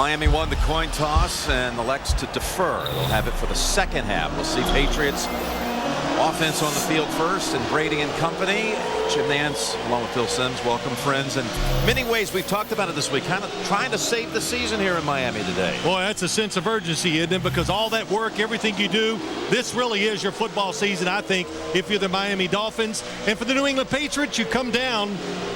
Miami won the coin toss and elects to defer. They'll have it for the second half. We'll see Patriots offense on the field first, and Brady and company. Jim Nance along with Phil Simms. Welcome, friends. In many ways, we've talked about it this week, kind of trying to save the season here in Miami today. Boy, that's a sense of urgency, isn't it? Because all that work, everything you do, this really is your football season, I think, if you're the Miami Dolphins. And for the New England Patriots, you come down,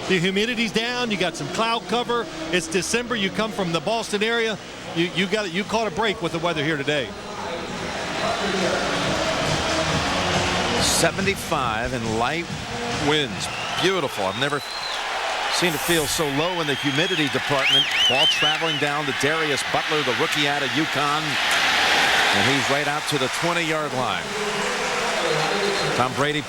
the humidity's down, you got some cloud cover, it's December, you come from the Boston area, you caught a break with the weather here today. 75 and light winds. Beautiful. I've never seen it feel so low in the humidity department. Ball traveling down to Darius Butler, the rookie out of UConn. And he's right out to the 20-yard line. Tom Brady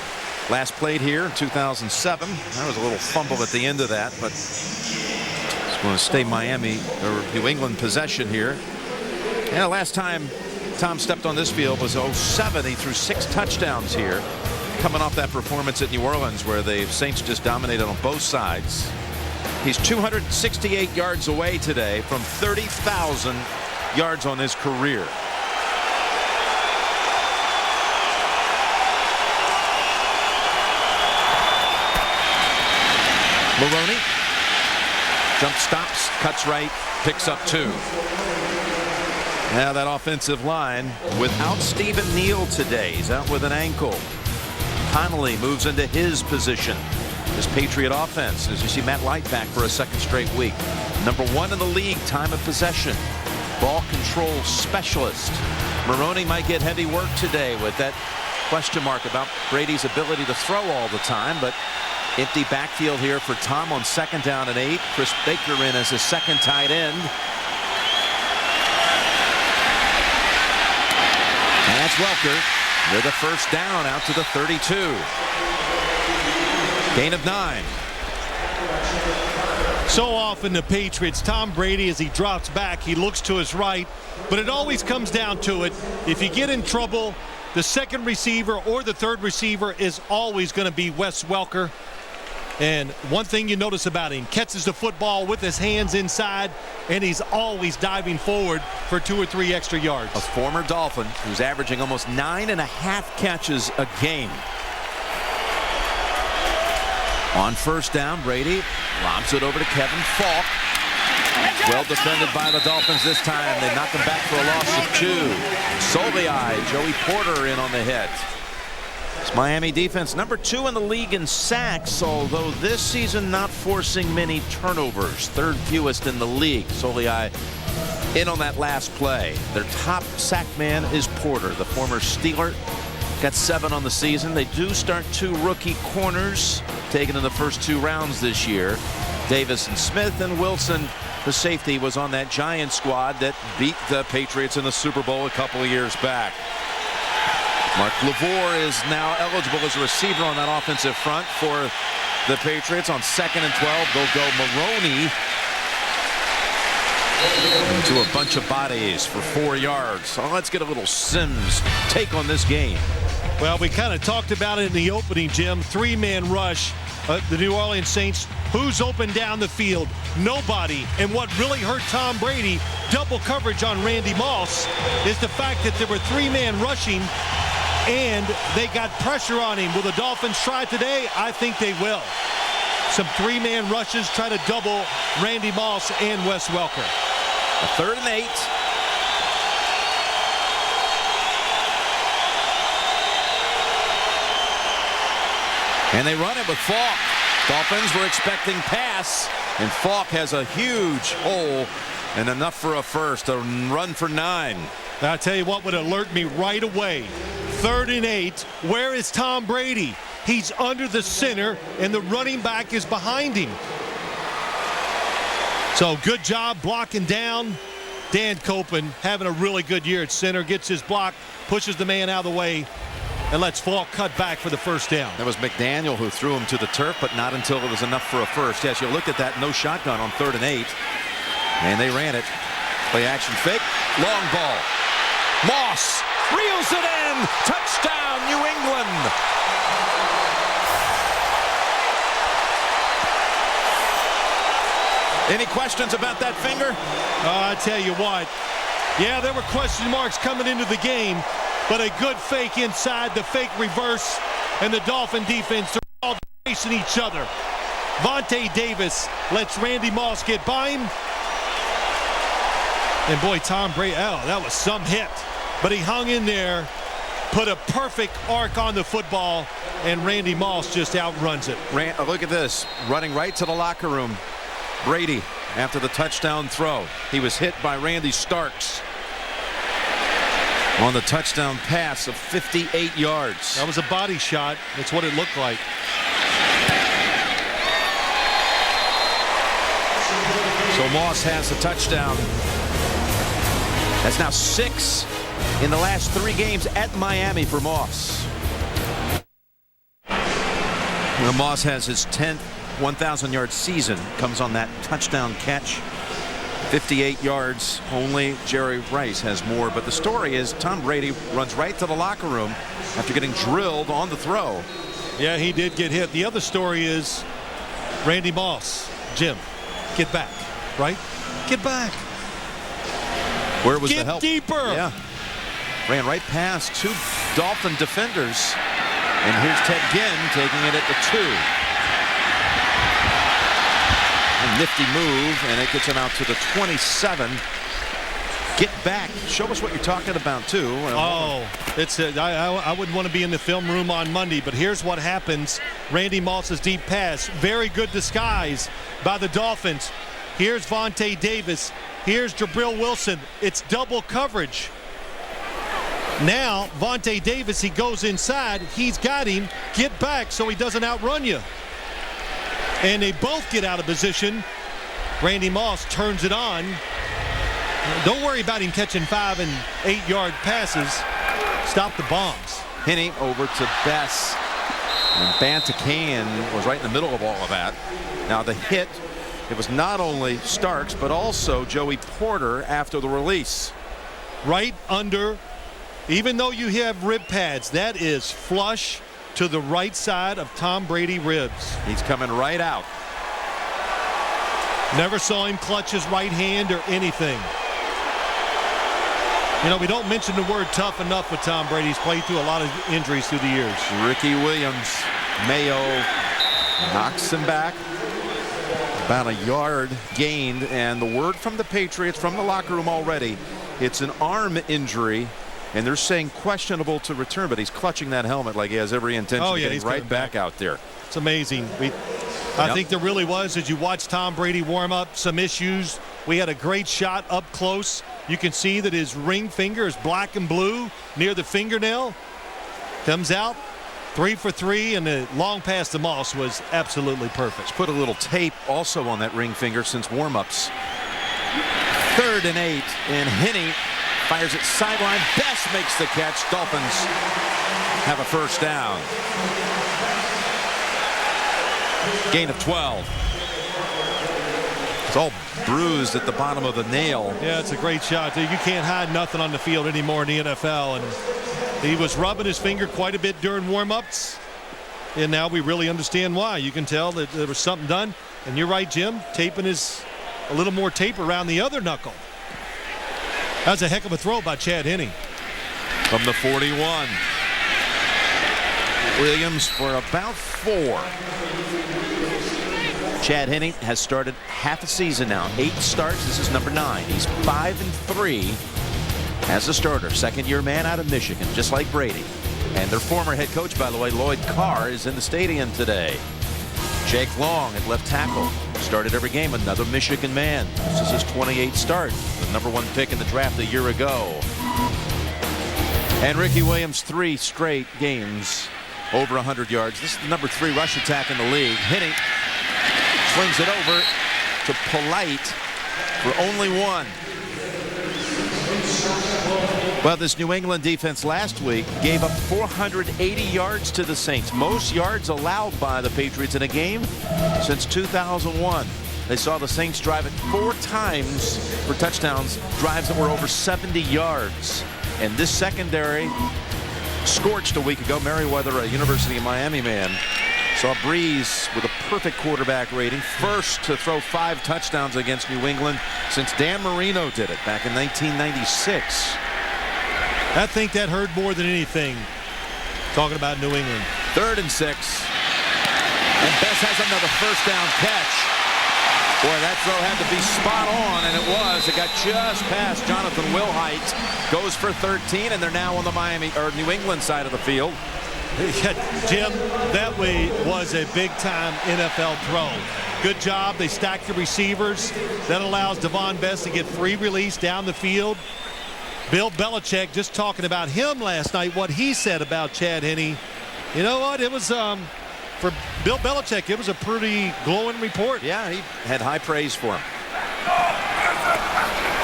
last played here in 2007. There was a little fumble at the end of that, but it's going to stay Miami or New England possession here. Yeah, last time Tom stepped on this field was 07. He threw 6 touchdowns here, coming off that performance at New Orleans where the Saints just dominated on both sides. He's 268 yards away today from 30,000 yards on his career. Maroney jump stops, cuts right, picks up 2. Now that offensive line without Stephen Neal today. He's out with an ankle. Connolly moves into his position. This Patriot offense, as you see Matt Light back for a second straight week. Number 1 in the league, time of possession. Ball control specialist. Maroney might get heavy work today with that question mark about Brady's ability to throw all the time, but empty backfield here for Tom on 2nd down and 8. Chris Baker in as his second tight end. And that's Welker with a first down out to the 32. Gain of 9. So often the Patriots, Tom Brady, as he drops back, he looks to his right, but it always comes down to it. If you get in trouble, the second receiver or the third receiver is always going to be Wes Welker. And one thing you notice about him, catches the football with his hands inside, and he's always diving forward for 2 or 3 extra yards. A former Dolphin who's averaging almost 9.5 catches a game. On first down, Brady lobs it over to Kevin Falk. Well defended by the Dolphins this time. They knock him back for a loss of 2. Soliai, Joey Porter in on the hit. It's Miami defense number 2 in the league in sacks, although this season not forcing many turnovers. 3rd fewest in the league. Soliai in on that last play. Their top sack man is Porter, the former Steeler. Got 7 on the season. They do start 2 rookie corners taken in the first 2 rounds this year. Davis and Smith, and Wilson, the safety, was on that Giant squad that beat the Patriots in the Super Bowl a couple of years back. Mark LaVore is now eligible as a receiver on that offensive front for the Patriots. On 2nd and 12, they'll go Maroney to a bunch of bodies for 4 yards. So let's get a little Simms take on this game. Well, we kind of talked about it in the opening, Jim. 3-man rush. The New Orleans Saints. Who's open down the field? Nobody. And what really hurt Tom Brady, double coverage on Randy Moss, is the fact that there were 3-man rushing and they got pressure on him. Will the Dolphins try today? I think they will. Some 3-man rushes, try to double Randy Moss and Wes Welker. A 3rd and 8. And they run it with Falk. Dolphins were expecting pass, and Falk has a huge hole and enough for a first. A run for 9. I'll tell you what would alert me right away. 3rd and 8. Where is Tom Brady? He's under the center, and the running back is behind him. So good job blocking down. Dan Copeland having a really good year at center. Gets his block, pushes the man out of the way, and lets Falk cut back for the first down. That was McDaniel who threw him to the turf, but not until it was enough for a first. Yes, you look at that, no shotgun on 3rd and 8. And they ran it. Play action fake. Long ball. Moss reels it in. Touchdown, New England. Any questions about that finger? I tell you what. Yeah, there were question marks coming into the game, but a good fake inside, the fake reverse, and the Dolphin defense, they're all facing each other. Vontae Davis lets Randy Moss get by him. And boy, Tom Brady, that was some hit. But he hung in there, put a perfect arc on the football, and Randy Moss just outruns it. Look at this, running right to the locker room. Brady, after the touchdown throw, he was hit by Randy Starks on the touchdown pass of 58 yards. That was a body shot. That's what it looked like. So Moss has the touchdown. That's now 6 in the last 3 games at Miami for Moss. Well, Moss has his 10th 1,000-yard season. Comes on that touchdown catch. 58 yards. Only Jerry Rice has more. But the story is Tom Brady runs right to the locker room after getting drilled on the throw. Yeah, he did get hit. The other story is Randy Moss. Jim, get back, right? Get back. Where was the help? Get deeper. Yeah. Ran right past 2 Dolphin defenders. And here's Ted Ginn taking it at the 2. A nifty move, and it gets him out to the 27. Get back. Show us what you're talking about, too. Oh, I wouldn't want to be in the film room on Monday, but here's what happens. Randy Moss's deep pass. Very good disguise by the Dolphins. Here's Vontae Davis. Here's Jabril Wilson. It's double coverage. Now, Vontae Davis, he goes inside. He's got him. Get back so he doesn't outrun you. And they both get out of position. Randy Moss turns it on. Don't worry about him catching 5- and 8-yard passes. Stop the bombs. Henne over to Bess. And Bantacan was right in the middle of all of that. Now the hit, it was not only Starks, but also Joey Porter after the release. Right under, even though you have rib pads, that is flush to the right side of Tom Brady ribs. He's coming right out. Never saw him clutch his right hand or anything. You know, we don't mention the word tough enough with Tom Brady. He's played through a lot of injuries through the years. Ricky Williams, Mayo knocks him back. About a yard gained, and the word from the Patriots, from the locker room already, it's an arm injury. And they're saying questionable to return, but he's clutching that helmet like he has every intention of getting right back out there. It's amazing. I think there really was, as you watch Tom Brady warm up, some issues. We had a great shot up close. You can see that his ring finger is black and blue near the fingernail. Comes out 3 for 3, and the long pass to Moss was absolutely perfect. Let's put a little tape also on that ring finger since warm-ups. 3rd and 8, and Henne fires it sideline. Best makes the catch. Dolphins have a first down. Gain of 12. It's all bruised at the bottom of the nail. Yeah, it's a great shot. You can't hide nothing on the field anymore in the NFL. And he was rubbing his finger quite a bit during warm-ups. And now we really understand why. You can tell that there was something done. And you're right, Jim. Taping is a little more tape around the other knuckle. That was a heck of a throw by Chad Henne. From the 41. Williams for about 4. Chad Henne has started half a season now. 8 starts. This is number 9. He's 5-3 as a starter. Second-year man out of Michigan, just like Brady. And their former head coach, by the way, Lloyd Carr, is in the stadium today. Jake Long at left tackle. Started every game. Another Michigan man. This is his 28th start. The number 1 pick in the draft a year ago. And Ricky Williams, 3 straight games over 100 yards. This is the number 3 rush attack in the league. Henne swings it over to Polite for only 1. Well, this New England defense last week gave up 480 yards to the Saints. Most yards allowed by the Patriots in a game since 2001. They saw the Saints drive it 4 times for touchdowns, drives that were over 70 yards. And this secondary, scorched a week ago. Merriweather, a University of Miami man, Saw Breeze with a perfect quarterback rating. First to throw 5 touchdowns against New England since Dan Marino did it back in 1996. I think that hurt more than anything. Talking about New England. 3rd and 6. And Bess has another first down catch. Boy, that throw had to be spot on, and it was. It got just past Jonathan Wilhite. Goes for 13, and they're now on the New England side of the field. Yeah, Jim, that was a big-time NFL throw. Good job. They stacked the receivers. That allows Devon Bess to get free release down the field. Bill Belichick, just talking about him last night, what he said about Chad Henne. You know what? It was, for Bill Belichick, it was a pretty glowing report. Yeah, he had high praise for him.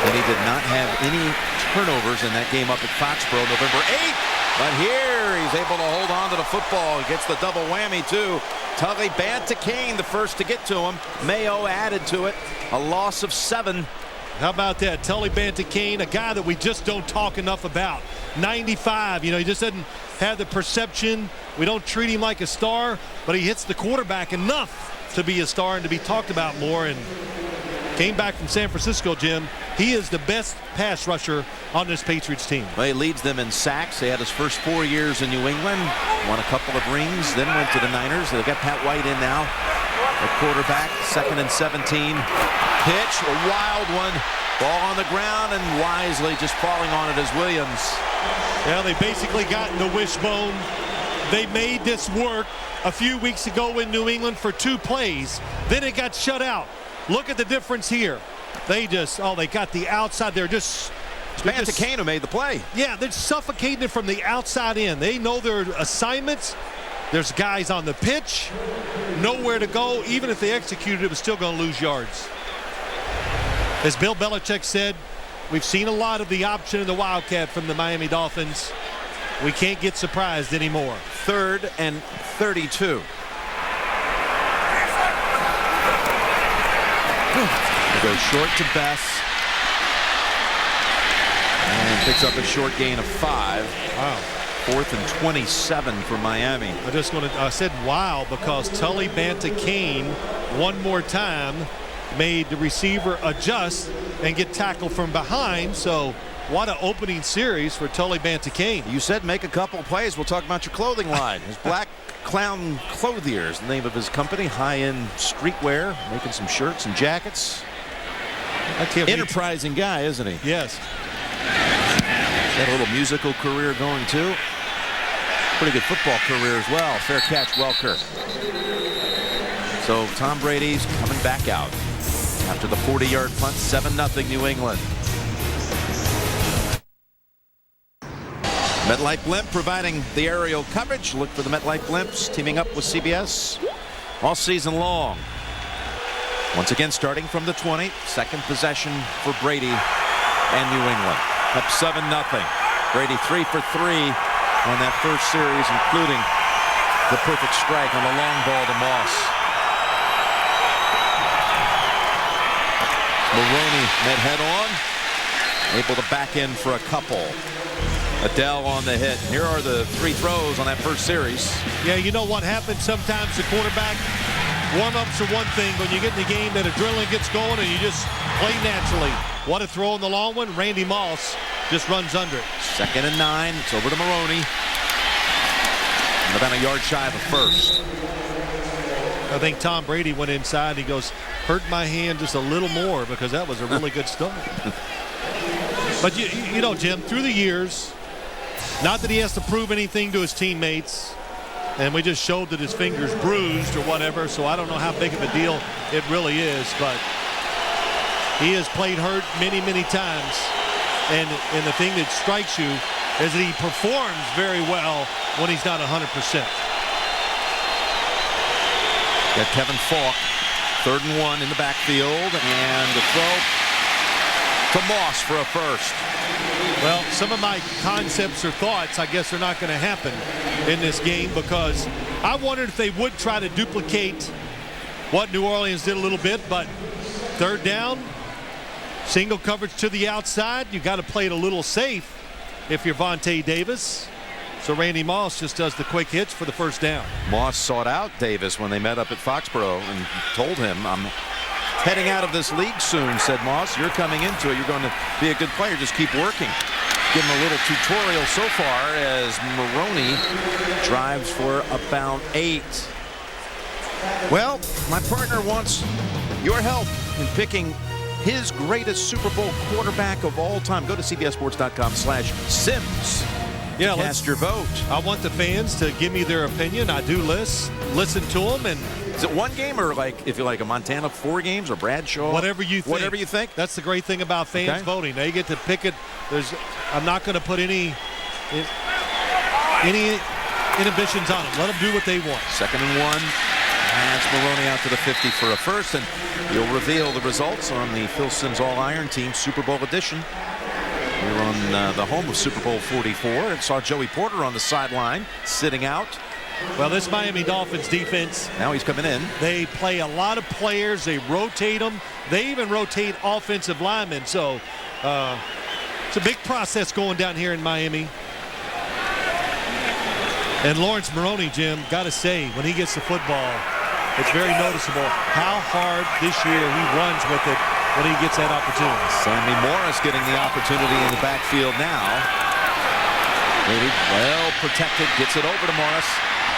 And he did not have any turnovers in that game up at Foxborough November 8th. But here he's able to hold on to the football. He gets the double whammy too. Tully Banta-Cain the first to get to him. Mayo added to it. A loss of 7. How about that? Tully Banta-Cain, a guy that we just don't talk enough about. 95, you know, he just doesn't have the perception. We don't treat him like a star, but he hits the quarterback enough to be a star and to be talked about more. And came back from San Francisco, Jim. He is the best pass rusher on this Patriots team. Well, he leads them in sacks. He had his first 4 years in New England, won a couple of rings, then went to the Niners. They've got Pat White in now at quarterback. 2nd and 17. Pitch, a wild one. Ball on the ground, and wisely just falling on it as Williams. Well, they basically got in the wishbone. They made this work a few weeks ago in New England for 2 plays. Then it got shut out. Look at the difference here. They just, they got the outside. They're just. Banta-Cain who made the play. Yeah, they're suffocating it from the outside in. They know their assignments. There's guys on the pitch. Nowhere to go. Even if they executed it, was still going to lose yards. As Bill Belichick said, we've seen a lot of the option in the Wildcat from the Miami Dolphins. We can't get surprised anymore. 3rd and 32. Goes short to Bess. And picks up a short gain of 5. Wow. 4th and 27 for Miami. I said wow because Tully Banta-Cain one more time made the receiver adjust and get tackled from behind. So what an opening series for Tully Banta-Cain. You said make a couple plays. We'll talk about your clothing line. His Black Clown Clothier is the name of his company. High-end streetwear, making some shirts and jackets. Enterprising guy, isn't he? Yes. Got a little musical career going too. Pretty good football career as well. Fair catch, Welker. So Tom Brady's coming back out after the 40-yard punt. 7-0 New England. MetLife Blimp providing the aerial coverage. Look for the MetLife Blimps teaming up with CBS all season long. Once again, starting from the 20, 2nd possession for Brady and New England. Up 7-0. Brady 3 for 3 on that first series, including the perfect strike on the long ball to Moss. Maroney met head on, able to back in for a couple. Adele on the hit. Here are the 3 throws on that first series. Yeah, you know what happens sometimes, the quarterback, warm-ups are one thing. When you get in the game, that adrenaline gets going and you just play naturally. What a throw on the long one. Randy Moss just runs under it. 2nd and 9. It's over to Maroney. And about a yard shy of the first. I think Tom Brady went inside. He goes, hurt my hand just a little more because that was a really good start. But you know, Jim, through the years, not that he has to prove anything to his teammates, and we just showed that his finger's bruised or whatever, so I don't know how big of a deal it really is, but he has played hurt many, many times. And the thing that strikes you is that he performs very well when he's not 100%. Got Kevin Falk, 3rd and 1 in the backfield, and the throw to Moss for a first. Well, some of my concepts or thoughts, I guess, are not going to happen in this game because I wondered if they would try to duplicate what New Orleans did a little bit, but 3rd down, single coverage to the outside. You got to play it a little safe if you're Vontae Davis. So Randy Moss just does the quick hits for the first down. Moss sought out Davis when they met up at Foxborough and told him, I'm heading out of this league soon, said Moss. You're coming into it. You're going to be a good player. Just keep working. Give him a little tutorial so far as Maroney drives for about 8. Well, my partner wants your help in picking his greatest Super Bowl quarterback of all time. Go to CBSSports.com/Sims. Yeah, cast your vote. I want the fans to give me their opinion. I do listen to them. And is it one game or like if you like a Montana 4 games or Bradshaw? Whatever you think. Whatever you think. That's the great thing about fans voting. They get to pick it. I'm not going to put any inhibitions on them. Let them do what they want. 2nd and 1. That's Maroney out to the 50 for a first, and he'll reveal the results on the Phil Simms All-Iron Team Super Bowl edition. We're on the home of Super Bowl 44 and saw Joey Porter on the sideline sitting out. Well, this Miami Dolphins defense, now he's coming in. They play a lot of players. They rotate them. They even rotate offensive linemen. So it's a big process going down here in Miami. And Lawrence Maroney, Jim, got to say, when he gets the football, it's very noticeable how hard this year he runs with it when he gets that opportunity. Sammy Morris getting the opportunity in the backfield now. Maybe well protected, gets it over to Morris.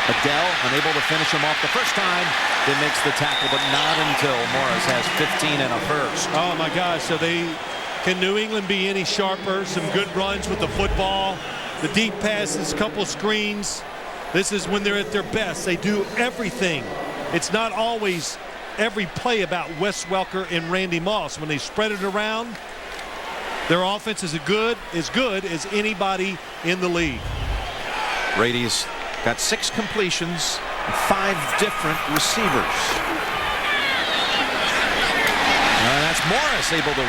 Adele unable to finish him off the first time. Then makes the tackle, but not until Morris has 15 and a first. Oh my gosh! So can New England be any sharper? Some good runs with the football, the deep passes, couple screens. This is when they're at their best. They do everything. It's not always every play about Wes Welker and Randy Moss. When they spread it around, their offense is as good as anybody in the league. Brady's got 6 completions and 5 different receivers. That's Morris able to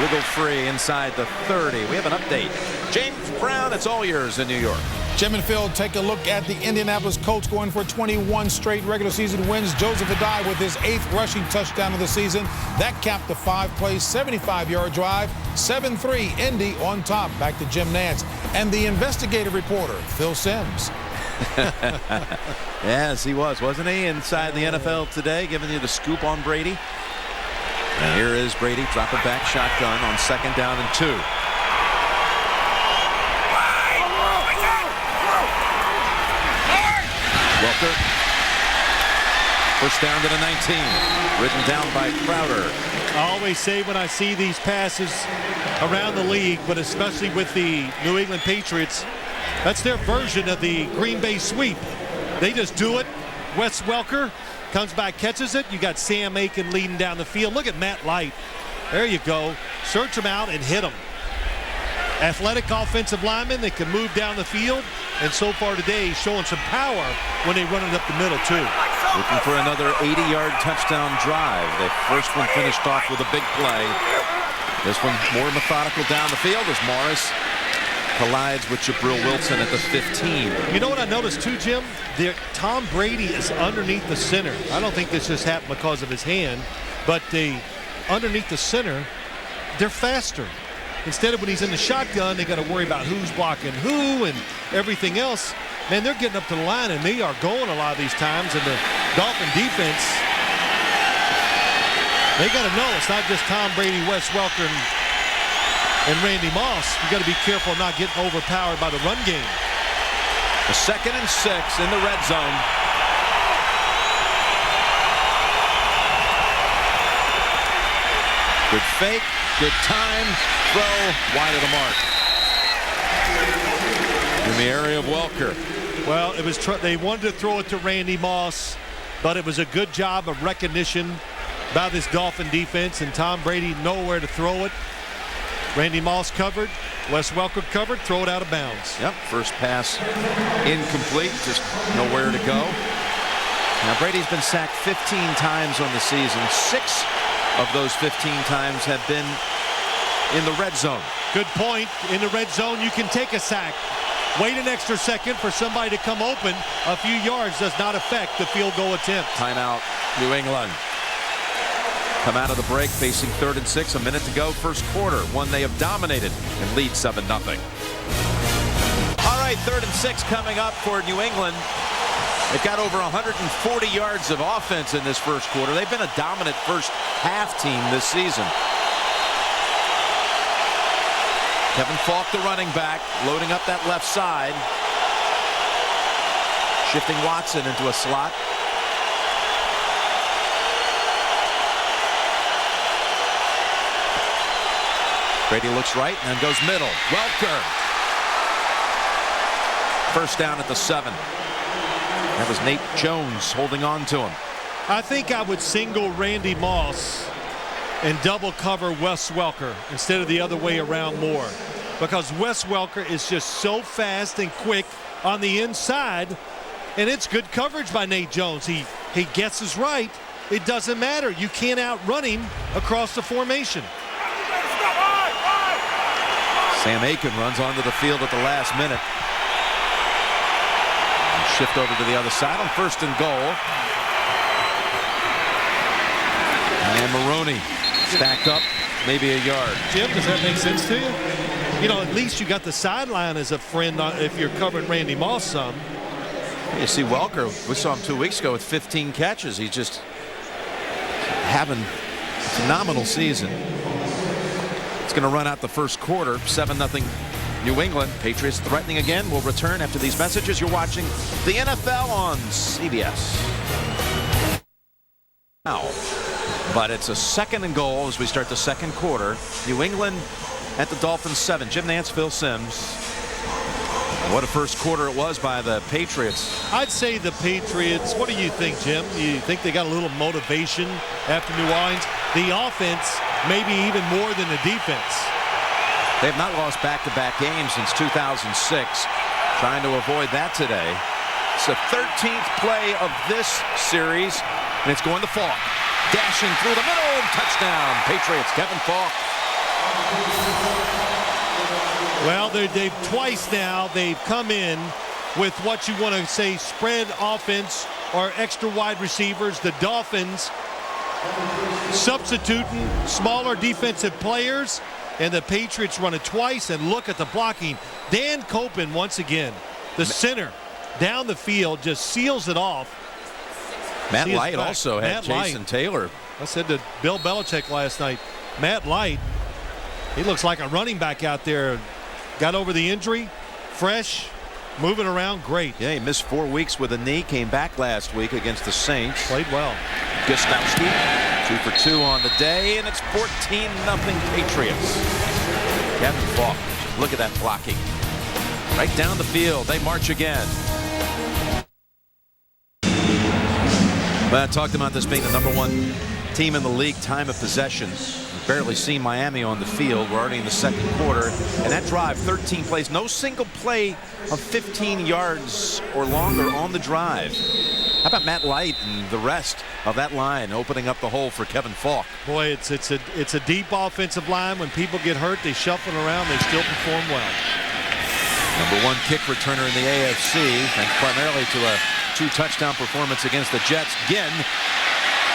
wiggle free inside the 30. We have an update. James Brown, it's all yours in New York. Jim and Phil, take a look at the Indianapolis Colts going for 21 straight regular season wins. Joseph Adai with his 8th rushing touchdown of the season. That capped the 5-play, 75-yard drive. 7-3, Indy on top. Back to Jim Nantz and the investigative reporter, Phil Simms. Yes, he wasn't he? Inside the NFL today, giving you the scoop on Brady. And here is Brady dropping back shotgun on 2nd down and 2. Welker. First down to the 19. Ridden down by Crowder. I always say when I see these passes around the league, but especially with the New England Patriots, that's their version of the Green Bay sweep. They just do it. Wes Welker comes back, catches it. You got Sam Aiken leading down the field. Look at Matt Light. There you go. Search him out and hit him. Athletic offensive lineman that can move down the field. And so far today, he's showing some power when they run it up the middle, too. Looking for another 80-yard touchdown drive. The first one finished off with a big play. This one more methodical down the field as Morris collides with Jabril Wilson at the 15. You know what I noticed too, Jim? Tom Brady is underneath the center. I don't think this just happened because of his hand, but underneath the center, they're faster. Instead of when he's in the shotgun, they got to worry about who's blocking who and everything else. Man, they're getting up to the line, and they are going a lot of these times. And the Dolphin defense, they got to know it's not just Tom Brady, Wes Welker, and Randy Moss. You got to be careful not getting overpowered by the run game. A 2nd and 6 in the red zone. Good fake, good time, throw, wide of the mark. In the area of Welker. Well, it was they wanted to throw it to Randy Moss, but it was a good job of recognition by this Dolphin defense, and Tom Brady nowhere to throw it. Randy Moss covered, Wes Welker covered, throw it out of bounds. Yep, first pass incomplete, just nowhere to go. Now Brady's been sacked 15 times on the season. 6 of those 15 times have been in the red zone. Good point. In the red zone, you can take a sack. Wait an extra second for somebody to come open. A few yards does not affect the field goal attempt. Timeout, New England. Come out of the break facing 3rd and 6. A minute to go, first quarter. One they have dominated and lead 7-0. All right, way, 3rd and 6 coming up for New England. They've got over 140 yards of offense in this first quarter. They've been a dominant first half team this season. Kevin Falk, the running back, loading up that left side. Shifting Watson into a slot. Brady looks right and goes middle. Welker. First down at the 7. That was Nate Jones holding on to him. I think I would single Randy Moss and double cover Wes Welker instead of the other way around more, because Wes Welker is just so fast and quick on the inside, and it's good coverage by Nate Jones. He guesses right. It doesn't matter. You can't outrun him across the formation. Sam Aiken runs onto the field at the last minute. Shift over to the other side on 1st and goal. And Maroney stacked up maybe a yard. Jim, does that make sense to you? You know, at least you got the sideline as a friend if you're covering Randy Moss some. You see Welker, we saw him 2 weeks ago with 15 catches. He's just having a phenomenal season. It's going to run out the first quarter, 7-0 New England. Patriots threatening again. We'll return after these messages. You're watching the NFL on CBS. Now, but it's a 2nd and goal as we start the second quarter. New England at the Dolphins 7. Jim Nantz, Phil Simms. What a first quarter it was by the Patriots. I'd say the Patriots, what do you think, Jim? You think they got a little motivation after New Orleans? The offense, maybe even more than the defense. They have not lost back-to-back games since 2006. Trying to avoid that today. It's the 13th play of this series, and it's going to Falk. Dashing through the middle, and touchdown. Patriots, Kevin Falk. Well, they've twice now, they've come in with what you want to say spread offense or extra wide receivers. The Dolphins substituting smaller defensive players, and the Patriots run it twice, and look at the blocking. Dan Copen, once again, the center down the field, just seals it off. Matt Light also had Jason Taylor. I said to Bill Belichick last night, Matt Light, he looks like a running back out there. Got over the injury, fresh, moving around, great. Yeah, he missed 4 weeks with a knee, came back last week against the Saints. Played well. Gostowski, 2 for 2 on the day, and it's 14-0 Patriots. Kevin Falk, look at that blocking. Right down the field, they march again. But I talked about this being the #1 team in the league, time of possession. We've barely seen Miami on the field. We're already in the second quarter. And that drive, 13 plays, no single play of 15 yards or longer on the drive. How about Matt Light and the rest of that line opening up the hole for Kevin Falk? Boy, it's a deep offensive line. When people get hurt, they shuffle around. They still perform well. #1 kick returner in the AFC, thanks primarily to a 2-touchdown performance against the Jets. Ginn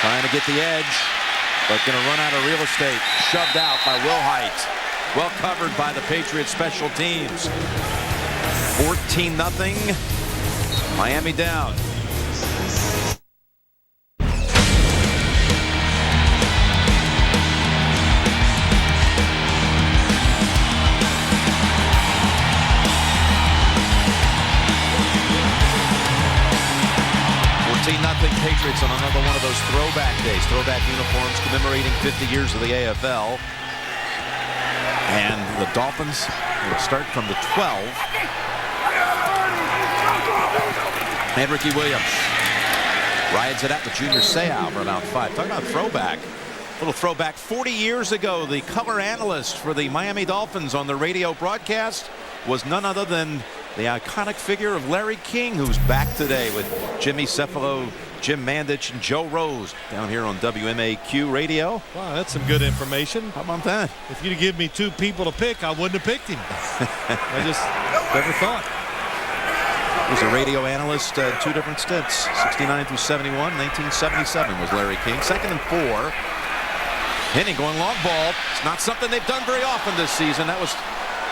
trying to get the edge, but going to run out of real estate. Shoved out by Will Height. Well covered by the Patriots special teams. 14-0. Miami down. Nothing Patriots on another one of those throwback days. Throwback uniforms commemorating 50 years of the AFL. And the Dolphins will start from the 12. And Ricky Williams rides it out with Junior Seau for about 5. Talking about throwback. Little throwback. 40 years ago, the color analyst for the Miami Dolphins on the radio broadcast was none other than the iconic figure of Larry King, who's back today with Jimmy Cefalo, Jim Mandich, and Joe Rose down here on WMAQ radio. Wow, that's some good information. How about that? If you'd give me 2 people to pick, I wouldn't have picked him. I just never thought. He was a radio analyst, 2 different stints, 69 through 71. 1977 was Larry King. 2nd and 4. Henning going long ball. It's not something they've done very often this season. That was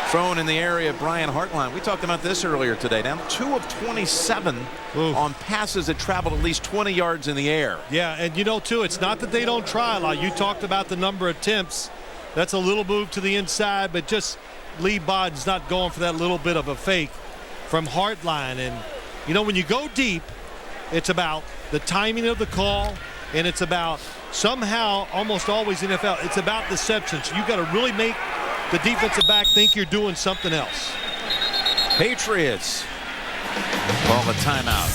thrown in the area of Brian Hartline. We talked about this earlier today. Down 2 of 27 on passes that traveled at least 20 yards in the air. Yeah, and you know, too, it's not that they don't try a lot. You talked about the number of attempts. That's a little move to the inside, but just Lee Bodden's not going for that little bit of a fake from Hartline. And, you know, when you go deep, it's about the timing of the call, and it's about somehow, almost always in NFL, it's about deception. So you got to really make the defensive back think you're doing something else. Patriots call a timeout.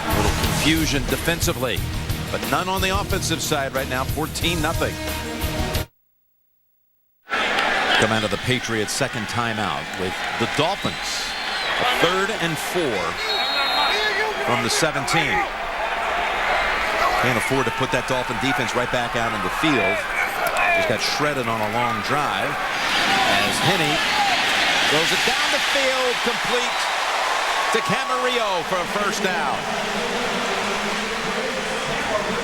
A little confusion defensively, but none on the offensive side right now. 14-0. Come out of the Patriots' second timeout with the Dolphins. A 3rd and 4 from the 17. Can't afford to put that Dolphin defense right back out in the field. Just got shredded on a long drive as Henne throws it down the field, complete to Camarillo for a first down.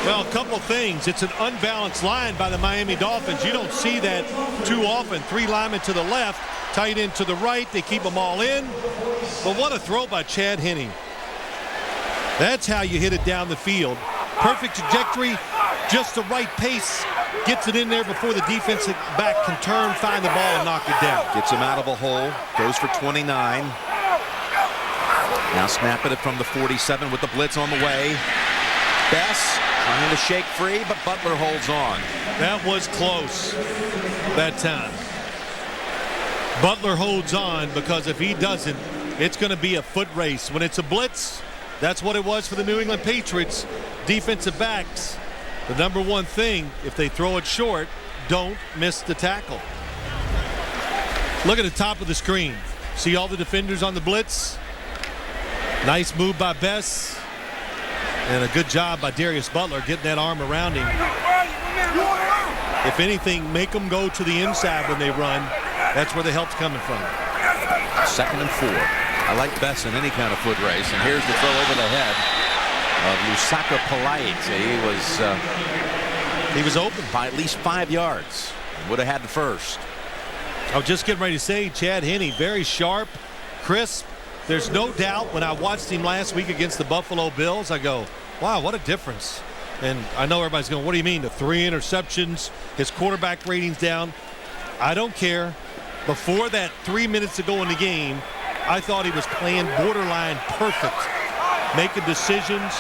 Well, a couple things. It's an unbalanced line by the Miami Dolphins. You don't see that too often. 3 linemen to the left, tight end to the right. They keep them all in. But what a throw by Chad Henne. That's how you hit it down the field. Perfect trajectory, just the right pace. Gets it in there before the defensive back can turn, find the ball, and knock it down. Gets him out of a hole, goes for 29. Now snapping it from the 47 with the blitz on the way. Bess trying to shake free, but Butler holds on. That was close that time. Butler holds on because if he doesn't, it's going to be a foot race. When it's a blitz, that's what it was for the New England Patriots. Defensive backs, the number one thing, if they throw it short, don't miss the tackle. Look at the top of the screen. See all the defenders on the blitz? Nice move by Bess. And a good job by Darius Butler getting that arm around him. If anything, make them go to the inside when they run. That's where the help's coming from. 2nd and 4. I like Bess in any kind of foot race. And here's the throw over the head of Lusaka Polite. He was open by at least 5 yards. Would have had the first. I was just getting ready to say, Chad Henne, very sharp, crisp. There's no doubt when I watched him last week against the Buffalo Bills, I go, wow, what a difference. And I know everybody's going, what do you mean? The 3 interceptions, his quarterback rating's down. I don't care. Before that 3 minutes ago in the game, I thought he was playing borderline perfect. Making decisions,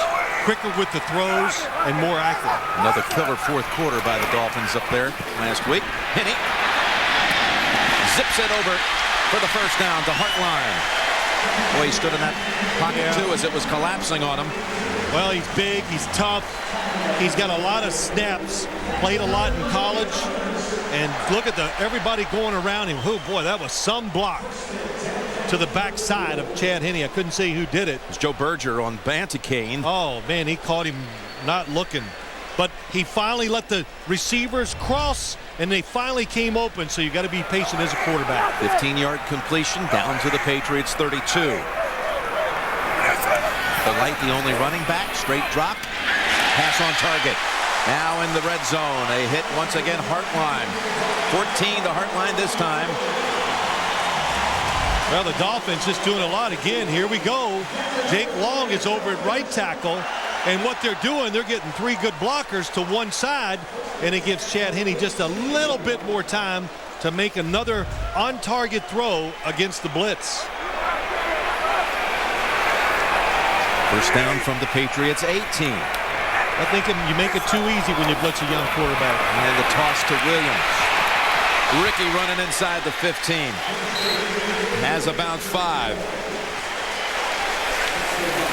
quicker with the throws, and more accurate. Another killer fourth quarter by the Dolphins up there last week. Henne zips it over for the first down to Hartline. Boy, he stood in that pocket too as it was collapsing on him. Well, he's big, he's tough, he's got a lot of snaps, played a lot in college, and look at everybody going around him. Oh boy, that was some block to the backside of Chad Henne. I couldn't say who did it. It was Joe Berger on Banticane. Oh man, he caught him not looking. But he finally let the receivers cross, and they finally came open, so you got to be patient as a quarterback. 15-yard completion down to the Patriots 32. Polite, the only running back, straight drop, pass on target. Now in the red zone, a hit once again, Hartline. 14 to Hartline this time. Well, the Dolphins just doing a lot again. Here we go. Jake Long is over at right tackle. And what they're doing, they're getting 3 good blockers to one side, and it gives Chad Henne just a little bit more time to make another on-target throw against the blitz. First down from the Patriots 18. I think you make it too easy when you blitz a young quarterback. And the toss to Williams. Ricky running inside the 15. Has about 5.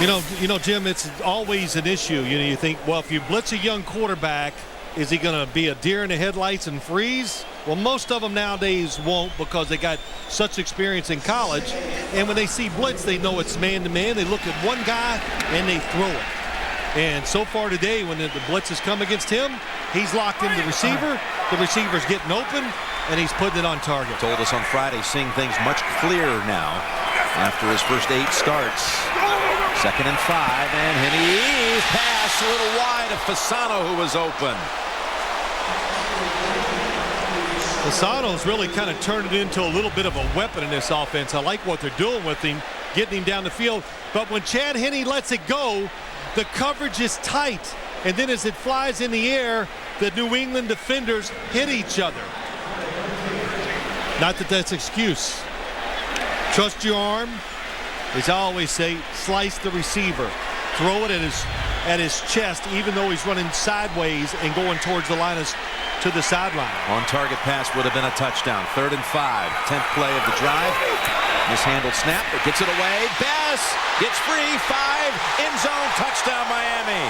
You know, Jim, it's always an issue. You think, well, if you blitz a young quarterback, is he going to be a deer in the headlights and freeze? Well, most of them nowadays won't because they got such experience in college. And when they see blitz, they know it's man-to-man. They look at one guy and they throw it. And so far today, when the blitz has come against him, he's locked in the receiver. The receiver's getting open, and he's putting it on target. Told us on Friday, seeing things much clearer now after his first 8 starts. 2nd and 5, and Henne pass a little wide of Fasano, who was open. Lozano's really kind of turned it into a little bit of a weapon in this offense. I like what they're doing with him, getting him down the field. But when Chad Henne lets it go, the coverage is tight. And then as it flies in the air, the New England defenders hit each other. Not that that's excuse. Trust your arm. As I always say, slice the receiver. Throw it at his chest, even though he's running sideways and going towards the line to the sideline. On-target pass would have been a touchdown. 3rd and 5. 10th play of the drive. Mishandled snap, but gets it away. Bess gets free. 5. End zone touchdown, Miami.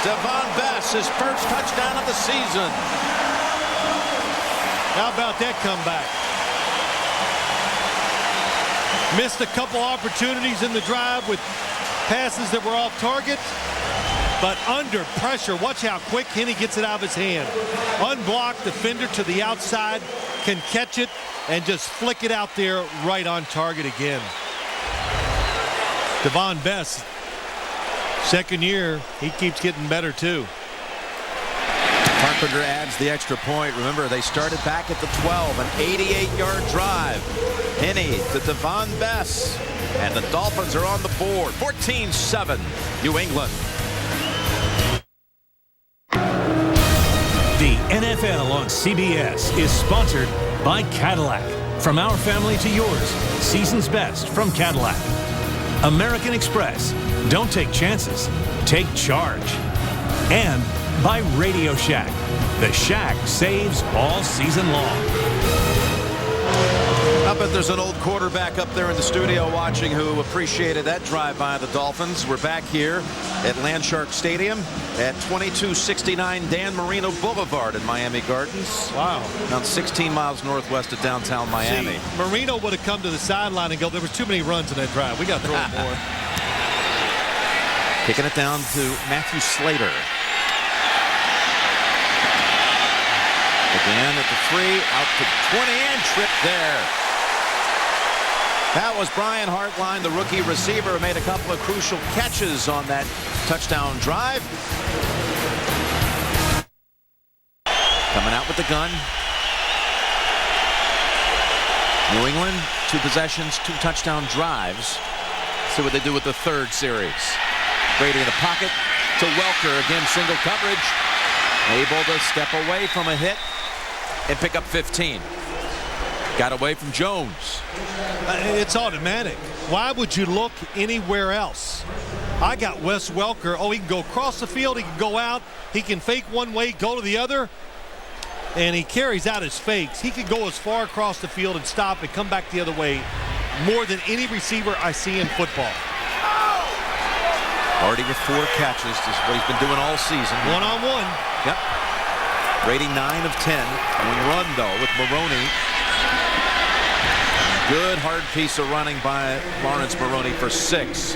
Devon Bess, his first touchdown of the season. How about that comeback? Missed a couple opportunities in the drive with passes that were off target, but under pressure. Watch how quick Henne gets it out of his hand. Unblocked defender to the outside, can catch it and just flick it out there right on target again. Devon Bess, second year, he keeps getting better too. Carpenter adds the extra point. Remember, they started back at the 12, an 88-yard drive. Henne to Devon Bess, and the Dolphins are on the board. 14-7, New England. The NFL on CBS is sponsored by Cadillac. From our family to yours, season's best from Cadillac. American Express. Don't take chances. Take charge. And by Radio Shack. The Shack saves all season long. I bet there's an old quarterback up there in the studio watching who appreciated that drive by the Dolphins. We're back here at Landshark Stadium at 2269 Dan Marino Boulevard in Miami Gardens. Wow. About 16 miles northwest of downtown Miami. See, Marino would have come to the sideline and go, there was too many runs in that drive. We got to throw it more. Kicking it down to Matthew Slater. Again at the 3, out to 20 and tripped there. That was Brian Hartline, the rookie receiver, who made a couple of crucial catches on that touchdown drive. Coming out with the gun. New England, 2 possessions, 2 touchdown drives. See what they do with the 3rd series. Brady in the pocket to Welker. Again, single coverage. Able to step away from a hit and pick up 15. Got away from Jones. It's automatic. Why would you look anywhere else? I got Wes Welker. Oh, he can go across the field. He can go out. He can fake one way, go to the other. And he carries out his fakes. He can go as far across the field and stop and come back the other way more than any receiver I see in football. Already with 4 catches. This is what he's been doing all season. One-on-one. Yep. Brady 9 of 10. One run, though, with Maroney. Good hard piece of running by Lawrence Maroney for 6.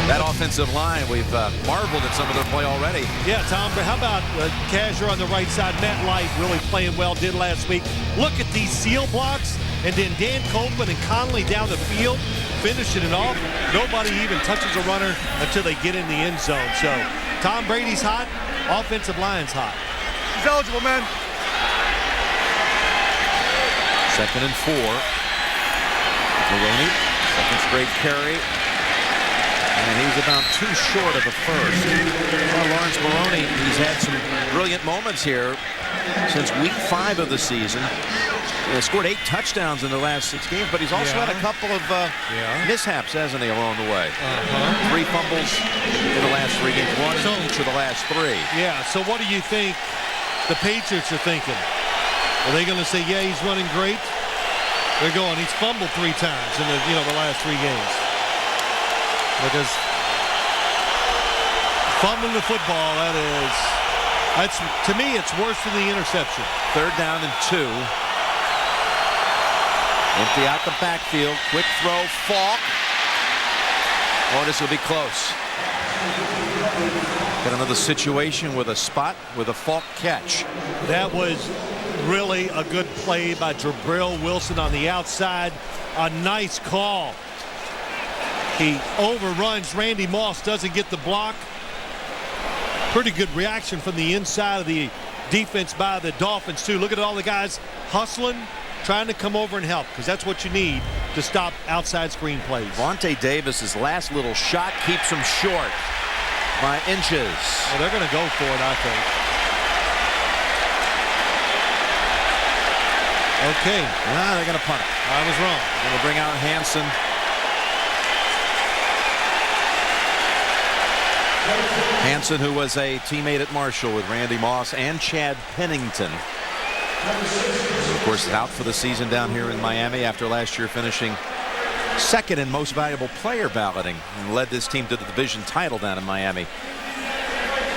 That offensive line, we've marveled at some of their play already. Yeah, Tom, but how about Kazir on the right side? Matt Light really playing well, did last week. Look at these seal blocks, and then Dan Copeland and Conley down the field, finishing it off. Nobody even touches a runner until they get in the end zone. So Tom Brady's hot, offensive line's hot. He's eligible, man. 2nd and 4. Maroney, 2nd straight carry. And he's about 2 short of a first. Well, Lawrence Maroney, he's had some brilliant moments here since week 5 of the season. He scored 8 touchdowns in the last 6 games, but he's also had a couple of mishaps, hasn't he, along the way? 3 fumbles in the last 3 games, 1 in each of the last 3. Yeah, so what do you think the Patriots are thinking? Are they going to say, yeah, he's running great? They're going, he's fumbled 3 times in the last 3 games. Because fumbling the football, that's to me, it's worse than the interception. 3rd down and 2. Empty out the backfield. Quick throw. Falk. Oh, this will be close. Got another situation with a spot with a Falk catch. That was really a good play by Jabril Wilson on the outside. A nice call. He overruns Randy Moss, doesn't get the block. Pretty good reaction from the inside of the defense by the Dolphins, too. Look at all the guys hustling, trying to come over and help, because that's what you need to stop outside screen plays. Vontae Davis's last little shot keeps him short by inches. Well, they're going to go for it, I think. Okay. They're going to punt it. I was wrong. They're going to bring out Hansen. Hansen, who was a teammate at Marshall with Randy Moss and Chad Pennington. Of course, out for the season down here in Miami after last year finishing second in most valuable player balloting and led this team to the division title down in Miami.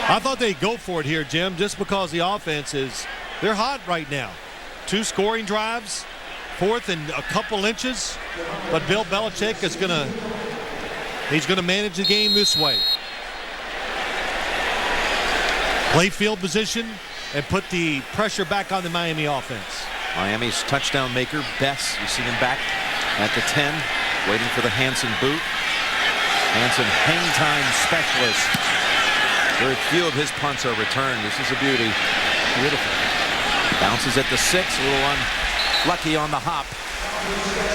I thought they'd go for it here, Jim, just because the offense they're hot right now. 2 scoring drives, 4th and a couple inches, but Bill Belichick is he's going to manage the game this way. Play field position and put the pressure back on the Miami offense. Miami's touchdown maker, Bess, you see him back at the 10, waiting for the Hansen boot. Hansen, hang time specialist. Very few of his punts are returned. This is a beauty. Beautiful. Bounces at the 6, a little unlucky on the hop.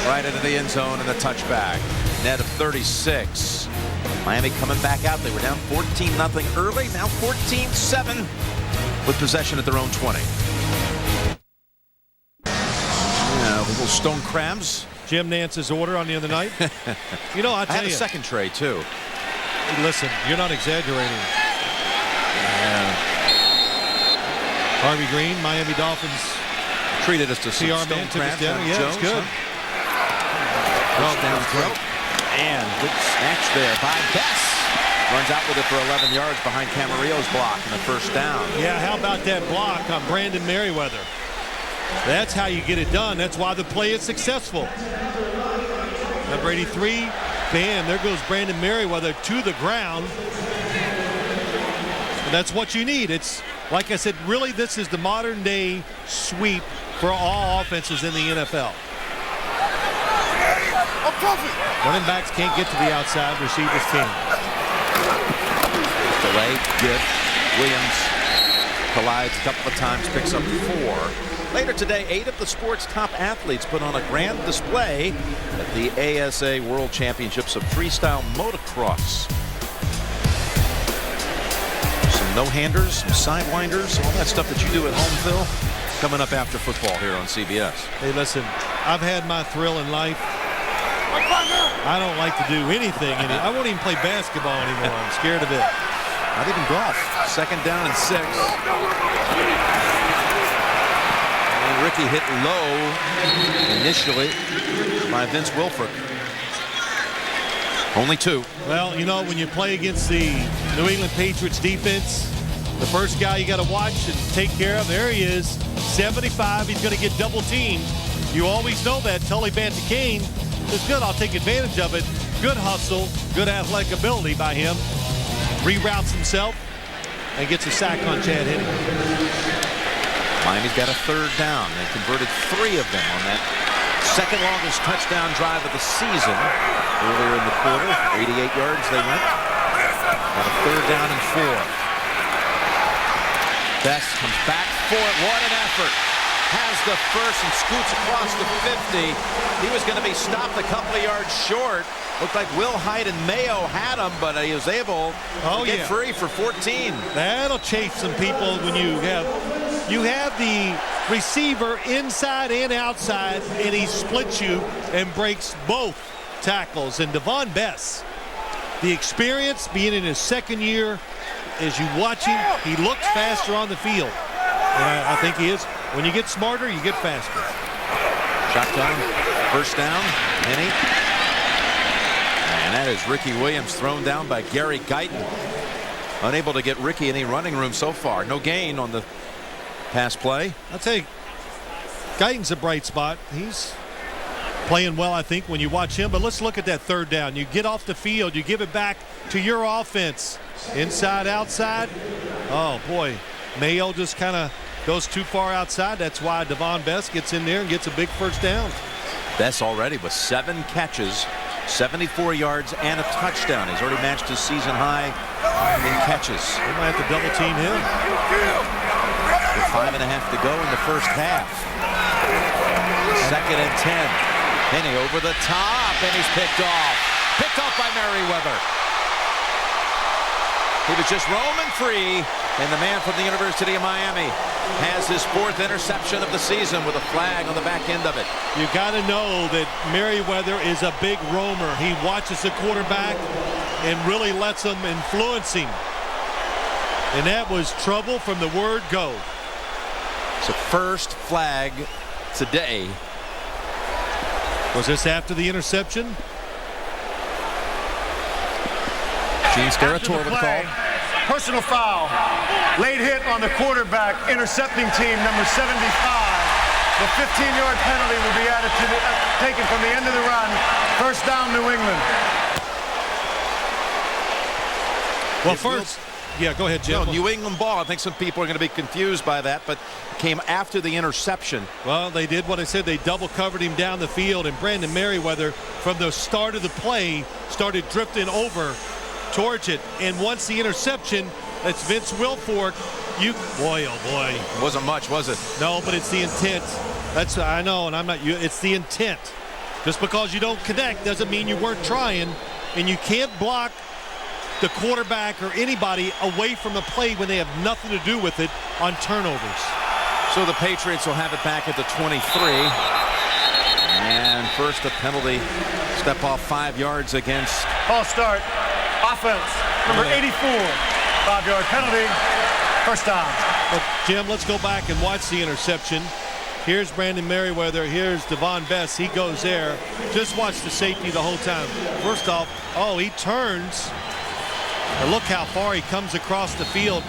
Right into the end zone and a touchback. Net of 36. Miami coming back out. They were down 14-0 early, now 14-7 with possession at their own 20. Yeah, little stone crabs. Jim Nance's order on the other night. You know, I had a second tray too. Listen, you're not exaggerating. Harvey Green, Miami Dolphins treated us to some CR stone crabs. Yeah, Jones, it's good. Well, down throat. And good snatch there by Bess. Runs out with it for 11 yards behind Camarillo's block in the first down. Yeah, how about that block on Brandon Merriweather? That's how you get it done. That's why the play is successful. Number 83, bam, there goes Brandon Merriweather to the ground. And that's what you need. It's, like I said, really this is the modern day sweep for all offenses in the NFL. Running backs can't get to the outside, receivers can. Delay, give. Williams collides a couple of times, picks up 4. Later today, 8 of the sport's top athletes put on a grand display at the ASA World Championships of Freestyle Motocross. Some no-handers, some sidewinders, all that stuff that you do at home, Phil, coming up after football here on CBS. Hey, listen, I've had my thrill in life. I don't like to do anything. I won't even play basketball anymore. I'm scared of it. Not even golf. 2nd down and 6. And Ricky hit low initially by Vince Wilfork. Only 2. Well, you know, when you play against the New England Patriots defense, the first guy you got to watch and take care of, there he is, 75. He's going to get double teamed. You always know that. Tully Banta-Cain is good. I'll take advantage of it. Good hustle, good athletic ability by him. Reroutes himself and gets a sack on Chad Henne. Miami's got a 3rd down. They converted 3 of them on that second longest touchdown drive of the season earlier in the quarter. 88 yards they went. Got a 3rd down and 4. Bess comes back for it. What an effort. Has the first and scoots across the 50. He was going to be stopped a couple of yards short. Looked like Will Hyde and Mayo had him, but he was able to get free for 14. That'll chafe some people when you have the receiver inside and outside, and he splits you and breaks both tackles. And Devon Bess, the experience, being in his 2nd year, as you watch him, he looks faster on the field. And I think he is. When you get smarter, you get faster. Shotgun, 1st down, Henne. And that is Ricky Williams thrown down by Gary Guyton. Unable to get Ricky any running room so far. No gain on the pass play. I'll tell you, Guyton's a bright spot. He's playing well, I think, when you watch him. But let's look at that 3rd down. You get off the field. You give it back to your offense. Inside, outside. Oh, boy. Mayo just kind of goes too far outside. That's why Devon Bess gets in there and gets a big 1st down. Bess already with 7 catches, 74 yards, and a touchdown. He's already matched his season high in catches. They might have to double team him. With 5.5 to go in the first half. 2nd and 10. Henne over the top, and he's picked off. Picked off by Merriweather. He was just roaming free, and the man from the University of Miami has his 4th interception of the season with a flag on the back end of it. You got to know that Merriweather is a big roamer. He watches the quarterback and really lets him influence him. And that was trouble from the word go. So first flag today. Was this after the interception? Gene Steratore with the call. Personal foul. Late hit on the quarterback, intercepting team number 75. The 15-yard penalty will be added to taken from the end of the run. First down, New England. Well, first, yeah, go ahead, Jim. No, New England ball. I think some people are going to be confused by that, but it came after the interception. Well, they did what I said. They double covered him down the field, and Brandon Merriweather, from the start of the play, started drifting over towards it. And once the interception, that's Vince Wilfork. Boy, oh boy. It wasn't much, was it? No, but it's the intent. That's, I know, and I'm not you. It's the intent. Just because you don't connect doesn't mean you weren't trying, and you can't block the quarterback or anybody away from the play when they have nothing to do with it on turnovers. So the Patriots will have it back at the 23. And first a penalty. Step off 5 yards against. Ball start. Offense. Number 84. 5-yard penalty. First down. But Jim, let's go back and watch the interception. Here's Brandon Merriweather. Here's Devon Best. He goes there. Just watch the safety the whole time. First off, he turns. And look how far he comes across the field.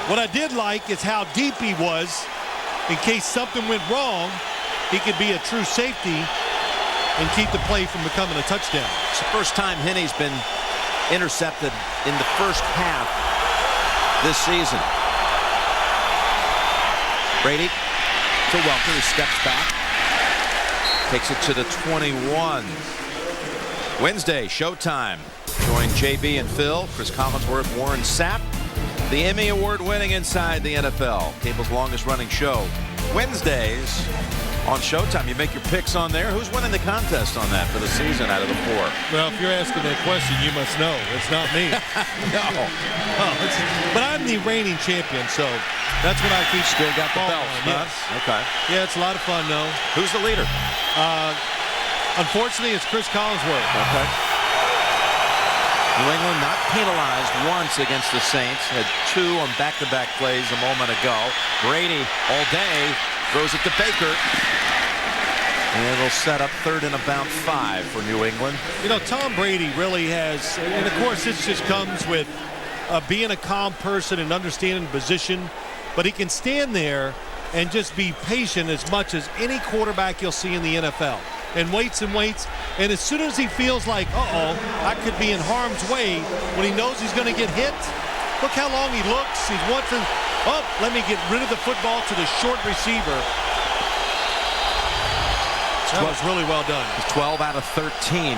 What I did like is how deep he was. In case something went wrong, he could be a true safety and keep the play from becoming a touchdown. It's the first time Henne's been intercepted in the first half this season. Brady to Welker, who steps back. Takes it to the 21. Wednesday, Showtime. Join JB and Phil, Chris Collinsworth, Warren Sapp. The Emmy Award-winning Inside the NFL, cable's longest-running show. Wednesdays on Showtime. You make your picks on there. Who's winning the contest on that for the season out of the 4? Well, if you're asking that question, you must know. It's not me. No. But I'm the reigning champion, so that's what I keep. Still got the belt. Yes. Okay. Yeah, it's a lot of fun, though. Who's the leader? Unfortunately, it's Chris Collinsworth. Okay. New England not penalized once against the Saints. Had 2 on back-to-back plays a moment ago. Brady all day throws it to Baker. And it'll set up 3rd and about 5 for New England. You know, Tom Brady really has, and of course this just comes with being a calm person and understanding the position, but he can stand there and just be patient as much as any quarterback you'll see in the NFL. And waits, and as soon as he feels like, I could be in harm's way, when he knows he's going to get hit, look how long he looks. He's wanting, let me get rid of the football to the short receiver. That was really well done. 12 out of 13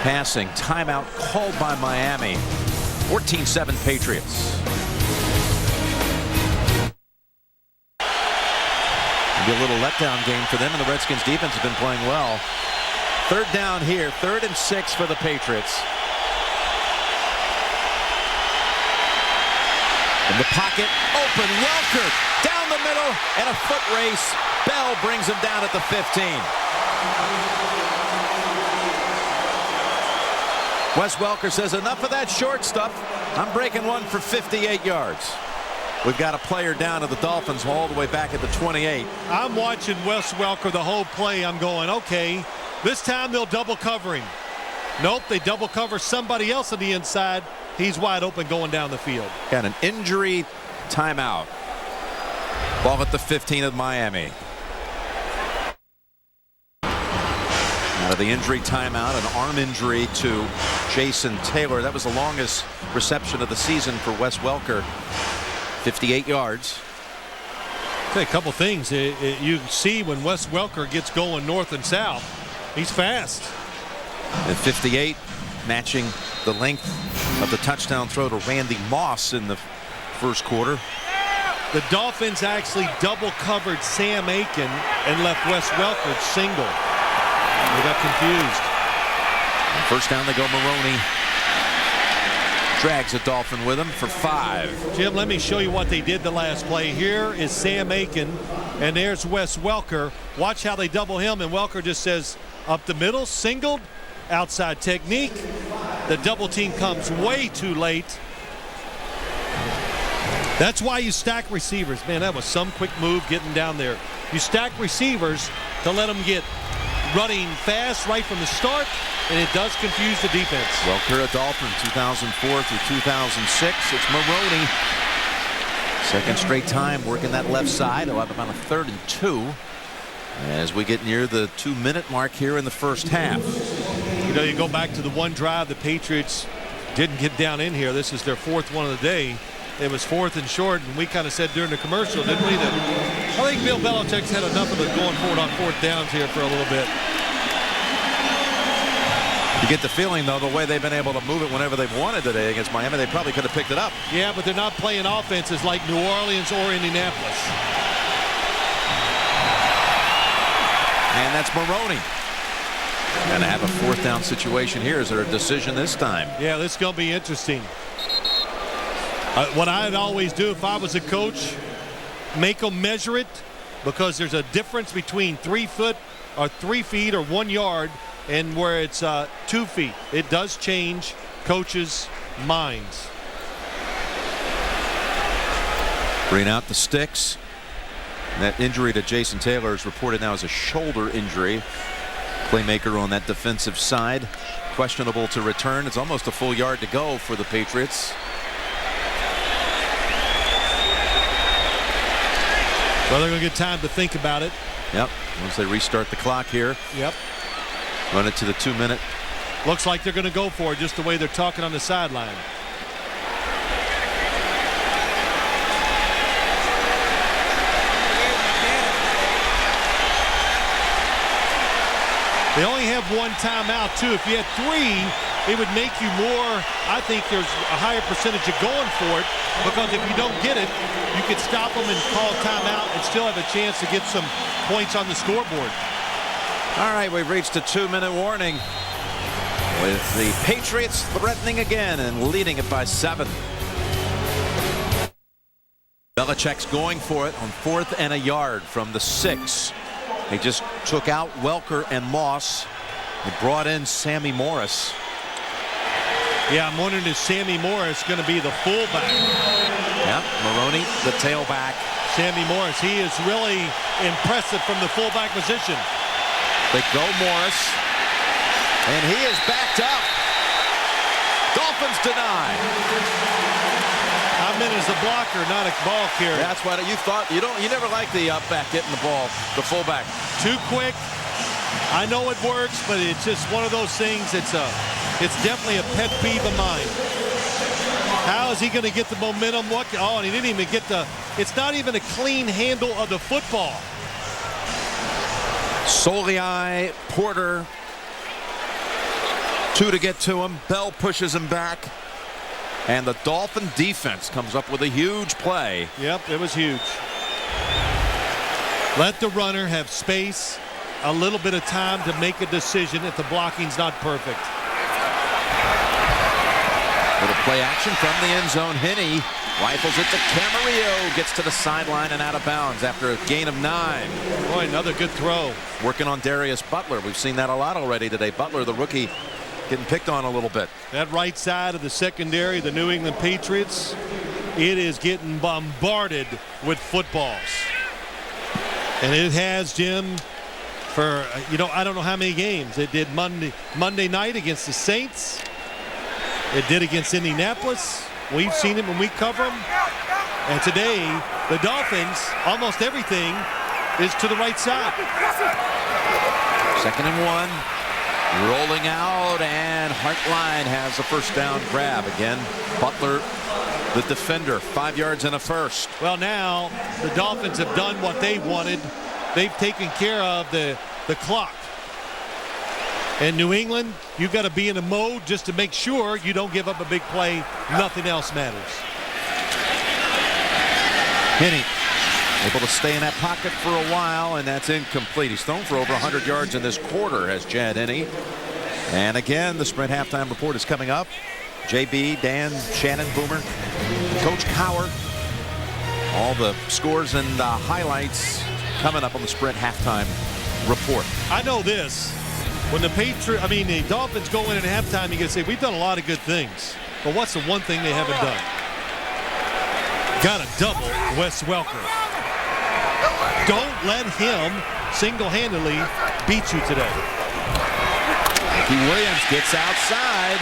passing. Timeout called by Miami. 14-7 Patriots. Be a little letdown game for them, and the Redskins defense has been playing well. 3rd down here, 3rd and 6 for the Patriots. In the pocket, open, Welker down the middle, and a foot race. Bell brings him down at the 15. Wes Welker says, enough of that short stuff. I'm breaking one for 58 yards. We've got a player down at the Dolphins all the way back at the 28. I'm watching Wes Welker the whole play. I'm going, okay, this time they'll double cover him. Nope, they double cover somebody else on the inside. He's wide open going down the field. Got an injury timeout. Ball at the 15 of Miami. Out of the injury timeout, an arm injury to Jason Taylor. That was the longest reception of the season for Wes Welker. 58 yards. A couple things you see when Wes Welker gets going north and south. He's fast. And 58, matching the length of the touchdown throw to Randy Moss in the first quarter. The Dolphins actually double covered Sam Aiken and left Wes Welker single. They got confused. First down they go. Maroney drags a Dolphin with him for 5. Jim, let me show you what they did the last play. Here is Sam Aiken, and there's Wes Welker. Watch how they double him, and Welker just says up the middle, singled, outside technique. The double team comes way too late. That's why you stack receivers. Man, that was some quick move getting down there. You stack receivers to let them get running fast right from the start, and it does confuse the defense. Welker, a Dolphin, 2004 through 2006. It's Maroney. Second straight time working that left side. They'll have about a 3rd and 2 as we get near the 2-minute mark here in the first half. You know, you go back to the one drive the Patriots didn't get down in here. This is their 4th one of the day. It was 4th and short, and we kind of said during the commercial, didn't we, that I think Bill Belichick's had enough of it going forward on 4th downs here for a little bit. You get the feeling, though, the way they've been able to move it whenever they've wanted today against Miami, they probably could have picked it up. Yeah, but they're not playing offenses like New Orleans or Indianapolis. And that's Maroney. Going to have a 4th down situation here. Is there a decision this time? Yeah, this is going to be interesting. What I'd always do if I was a coach, make them measure it, because there's a difference between 3 feet or 1 yard and where it's 2 feet. It does change coaches' minds. Bring out the sticks. And that injury to Jason Taylor is reported now as a shoulder injury. Playmaker on that defensive side, questionable to return. It's almost a full yard to go for the Patriots. Well, they're going to get time to think about it. Yep. Once they restart the clock here. Yep. Run it to the 2-minute. Looks like they're going to go for it just the way they're talking on the sideline. They only have 1 timeout, too. If you had 3, it would make you more. I think there's a higher percentage of going for it, because if you don't get it, you could stop them and call timeout and still have a chance to get some points on the scoreboard. All right, we've reached a 2-minute warning with the Patriots threatening again and leading it by 7. Belichick's going for it on 4th and a yard from the 6. They just took out Welker and Moss. They brought in Sammy Morris. Yeah, I'm wondering, is Sammy Morris going to be the fullback? Yeah, Maroney, the tailback. Sammy Morris, he is really impressive from the fullback position. They go Morris, and he is backed up. Dolphins deny. I'm in as a blocker, not a ball carrier. That's what you thought. You never like the back getting the ball, the fullback. Too quick. I know it works, but it's just one of those things. It's definitely a pet peeve of mine. How is he going to get the momentum? And he didn't even get it's not even a clean handle of the football. Soliai, Porter, 2 to get to him. Bell pushes him back. And the Dolphin defense comes up with a huge play. Yep, it was huge. Let the runner have space, a little bit of time to make a decision if the blocking's not perfect. Little play action from the end zone. Henney rifles it to Camarillo. Gets to the sideline and out of bounds after a gain of 9. Boy, another good throw. Working on Darius Butler. We've seen that a lot already today. Butler, the rookie, getting picked on a little bit. That right side of the secondary, the New England Patriots, it is getting bombarded with footballs. And it has, Jim, for, I don't know how many games. It did Monday night against the Saints. It did against Indianapolis. We've seen it when we cover them. And today, the Dolphins, almost everything is to the right side. 2nd and 1. Rolling out, and Hartline has a first down grab. Again, Butler, the defender, 5 yards and a first. Well, now the Dolphins have done what they wanted. They've taken care of the clock. And New England, you've got to be in a mode just to make sure you don't give up a big play. Nothing else matters. Henney able to stay in that pocket for a while, and that's incomplete. He's thrown for over 100 yards in this quarter, has Chad Henne. And again, the Sprint halftime report is coming up. JB, Dan, Shannon, Boomer, Coach Cowher. All the scores and highlights coming up on the Sprint halftime report. I know this. When the Dolphins go in at halftime, you can say, we've done a lot of good things. But what's the one thing they haven't done? Got to double Wes Welker. Don't let him single-handedly beat you today. Ricky Williams gets outside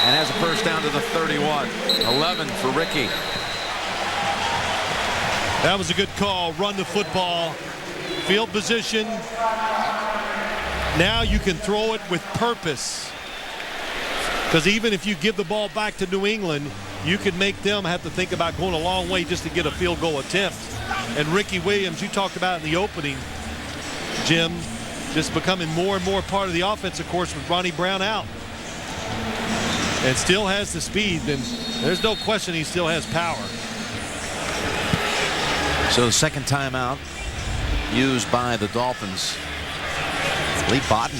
and has a first down to the 31. 11 for Ricky. That was a good call. Run the football. Field position. Now you can throw it with purpose. Because even if you give the ball back to New England, you can make them have to think about going a long way just to get a field goal attempt. And Ricky Williams, you talked about in the opening, Jim, just becoming more and more part of the offense, of course, with Ronnie Brown out. And still has the speed, and there's no question he still has power. So the second timeout used by the Dolphins. Lee Bodden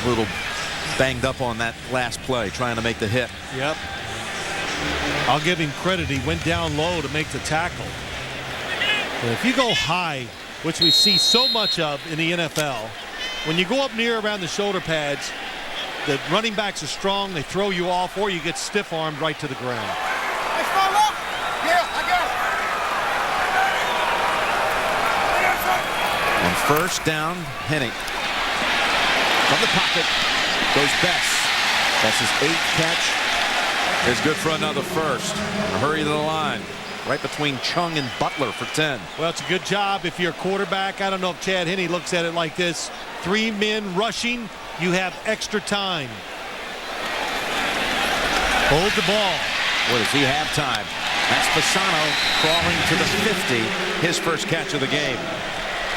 a little banged up on that last play, trying to make the hit. Yep. I'll give him credit. He went down low to make the tackle. But if you go high, which we see so much of in the NFL, when you go up near around the shoulder pads, the running backs are strong. They throw you off, or you get stiff-armed right to the ground. On first down, Henne. From the pocket goes Bess. Bess's 8th catch is good for another first. And hurry to the line. Right between Chung and Butler for 10. Well, it's a good job if you're a quarterback. I don't know if Chad Henne looks at it like this. 3 men rushing, you have extra time. Hold the ball. What does he have time? That's Fasano crawling to the 50. His first catch of the game.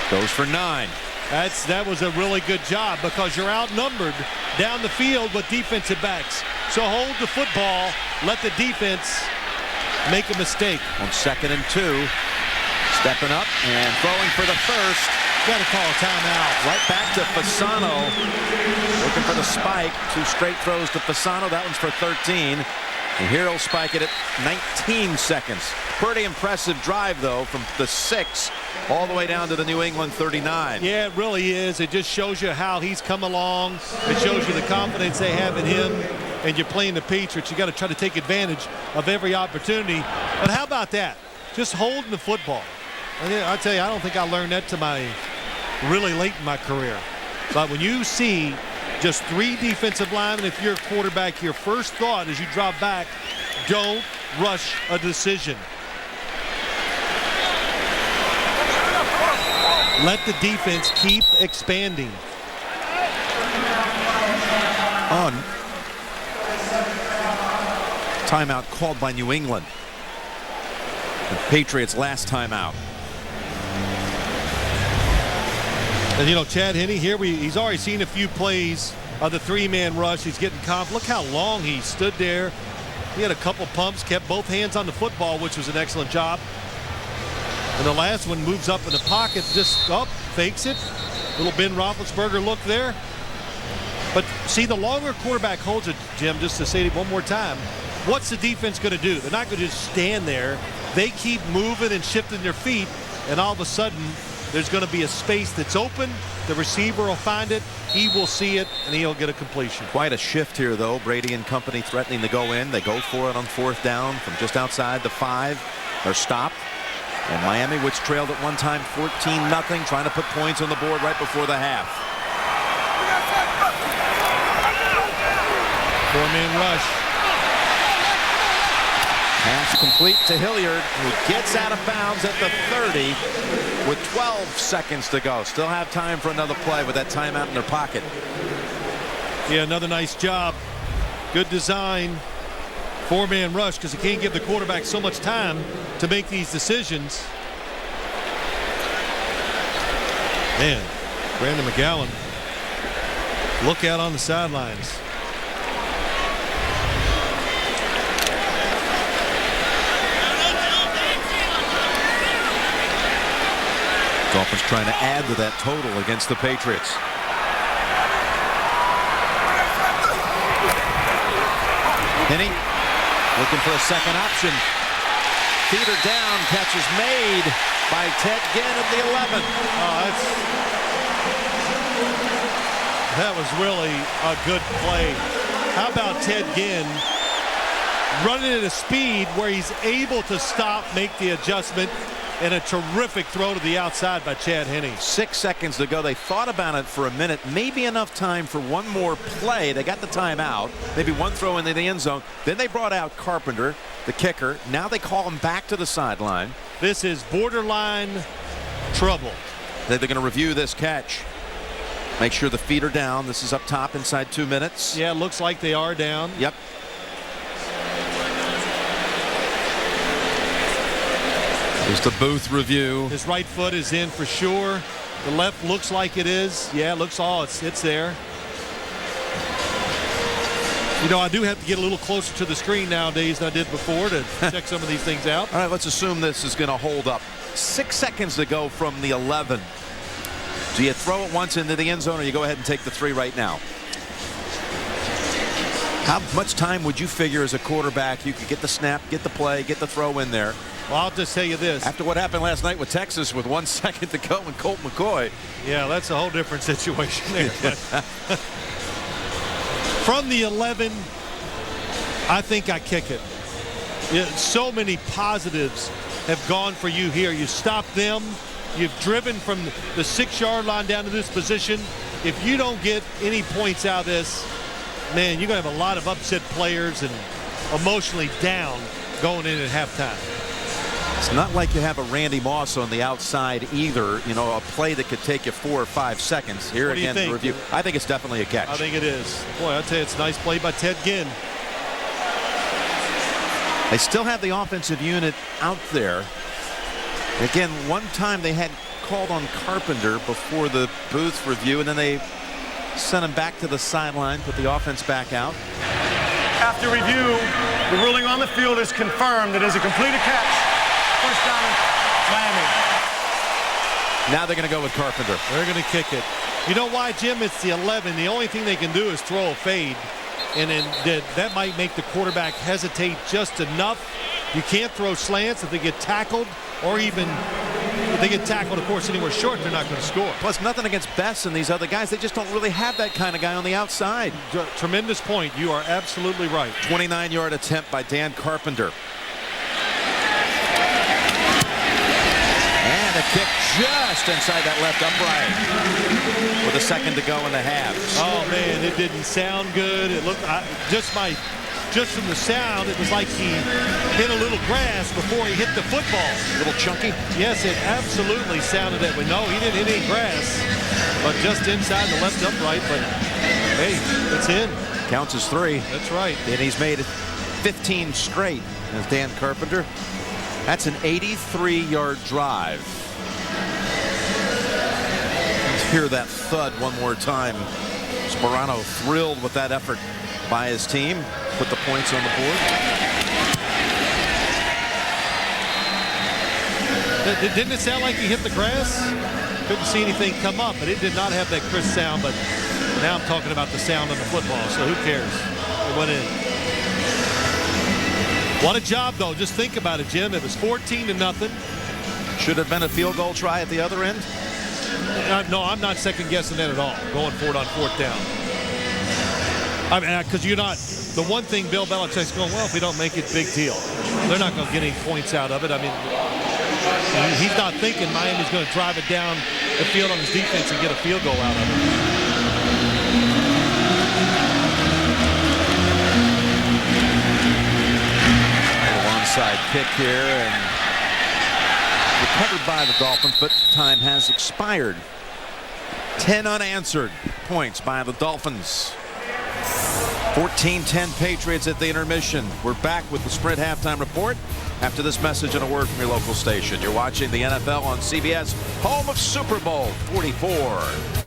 Goes for 9. That was a really good job because you're outnumbered down the field with defensive backs. So hold the football, let the defense make a mistake. On 2nd and 2, stepping up and throwing for the first. Got to call a timeout. Right back to Fasano, looking for the spike. 2 straight throws to Fasano. That one's for 13. And here he'll spike it at 19 seconds. Pretty impressive drive, though, from the 6 all the way down to the New England 39. Yeah, it really is. It just shows you how he's come along. It shows you the confidence they have in him. And you're playing the Patriots. You got to try to take advantage of every opportunity. But how about that? Just holding the football. And I tell you, I don't think I learned that to really late in my career. But when you see just 3 defensive linemen, if you're a quarterback, your first thought as you drop back, don't rush a decision. Let the defense keep expanding. On timeout called by New England. The Patriots' last timeout. And you know, Chad Henne here, he's already seen a few plays of the 3-man rush. He's getting confident. Look how long he stood there. He had a couple pumps, kept both hands on the football, which was an excellent job. And the last one moves up in the pocket, just up, fakes it. Little Ben Roethlisberger look there. But see, the longer quarterback holds it, Jim, just to say it one more time, what's the defense going to do? They're not going to just stand there. They keep moving and shifting their feet, and all of a sudden, there's going to be a space that's open. The receiver will find it. He will see it, and he'll get a completion. Quite a shift here, though. Brady and company threatening to go in. They go for it on 4th down from just outside the 5. They're stopped. And Miami, which trailed at one time 14-0, trying to put points on the board right before the half. 4-man rush. Pass complete to Hilliard, who gets out of bounds at the 30 with 12 seconds to go. Still have time for another play with that timeout in their pocket. Yeah, another nice job. Good design. 4-man rush, because he can't give the quarterback so much time to make these decisions. Man, Brandon McGowan, look out on the sidelines. Dolphins trying to add to that total against the Patriots. Henne looking for a second option. Feeder down, catch is made by Ted Ginn at the 11. That was really a good play. How about Ted Ginn running at a speed where he's able to stop, make the adjustment, and a terrific throw to the outside by Chad Henne. 6 seconds to go. They thought about it for a minute. Maybe enough time for one more play. They got the timeout. Maybe one throw into the end zone. Then they brought out Carpenter, the kicker. Now they call him back to the sideline. This is borderline trouble. They're going to review this catch. Make sure the feet are down. This is up top inside 2 minutes. Yeah, it looks like they are down. Yep. Here's the booth review. His right foot is in for sure. The left looks like it is. Yeah, it looks it's there. You know, I do have to get a little closer to the screen nowadays than I did before to check some of these things out. All right, let's assume this is going to hold up. 6 seconds to go from the 11. Do you throw it once into the end zone, or you go ahead and take the 3 right now? How much time would you figure as a quarterback you could get the snap, get the play, get the throw in there? Well, I'll just tell you this. After what happened last night with Texas with 1 second to go and Colt McCoy. Yeah, that's a whole different situation there. From the 11, I think I kick it. Yeah, so many positives have gone for you here. You stopped them. You've driven from the 6-yard line down to this position. If you don't get any points out of this, man, you're going to have a lot of upset players and emotionally down going in at halftime. It's not like you have a Randy Moss on the outside either. You know, a play that could take you 4 or 5 seconds. Here What do you again, the think? review. I think it's definitely a catch. I think it is. Boy, I'll tell you, it's a nice play by Ted Ginn. They still have the offensive unit out there. Again, one time they had called on Carpenter before the booth review, and then they sent him back to the sideline, put the offense back out. After review, the ruling on the field is confirmed. It is a completed catch. First down, Miami. Now they're going to go with Carpenter. They're going to kick it. You know why, Jim? It's the 11. The only thing they can do is throw a fade. And then that might make the quarterback hesitate just enough. You can't throw slants if they get tackled, or even if they get tackled, of course, anywhere short, they're not going to score. Plus, nothing against Bess and these other guys. They just don't really have that kind of guy on the outside. Tremendous point. You are absolutely right. 29-yard attempt by Dan Carpenter. And a kick just inside that left upright with a second to go in the half. Oh, man, it didn't sound good. It looked just from the sound, it was like he hit a little grass before he hit the football. A little chunky? Yes, it absolutely sounded that way. No, he didn't hit any grass, but just inside the left upright. But, hey, it's in. Counts as 3. That's right. And he's made it 15 straight as Dan Carpenter. That's an 83-yard drive. Let's hear that thud one more time. Sperano thrilled with that effort by his team. Put the points on the board. Didn't it sound like he hit the grass? Couldn't see anything come up, but it did not have that crisp sound. But now I'm talking about the sound of the football, so who cares? It went in. What a job, though. Just think about it, Jim. It was 14-0. Should have been a field goal try at the other end. No, I'm not second-guessing that at all, going for it on 4th down. I mean, because you're not. The one thing Bill Belichick's going, well, if we don't make it, big deal. They're not going to get any points out of it. I mean, he's not thinking Miami's going to drive it down the field on his defense and get a field goal out of it. Onside kick here, and recovered by the Dolphins, but time has expired. 10 unanswered points by the Dolphins. 14-10 Patriots at the intermission. We're back with the Sprint halftime report after this message and a word from your local station. You're watching the NFL on CBS, home of Super Bowl 44.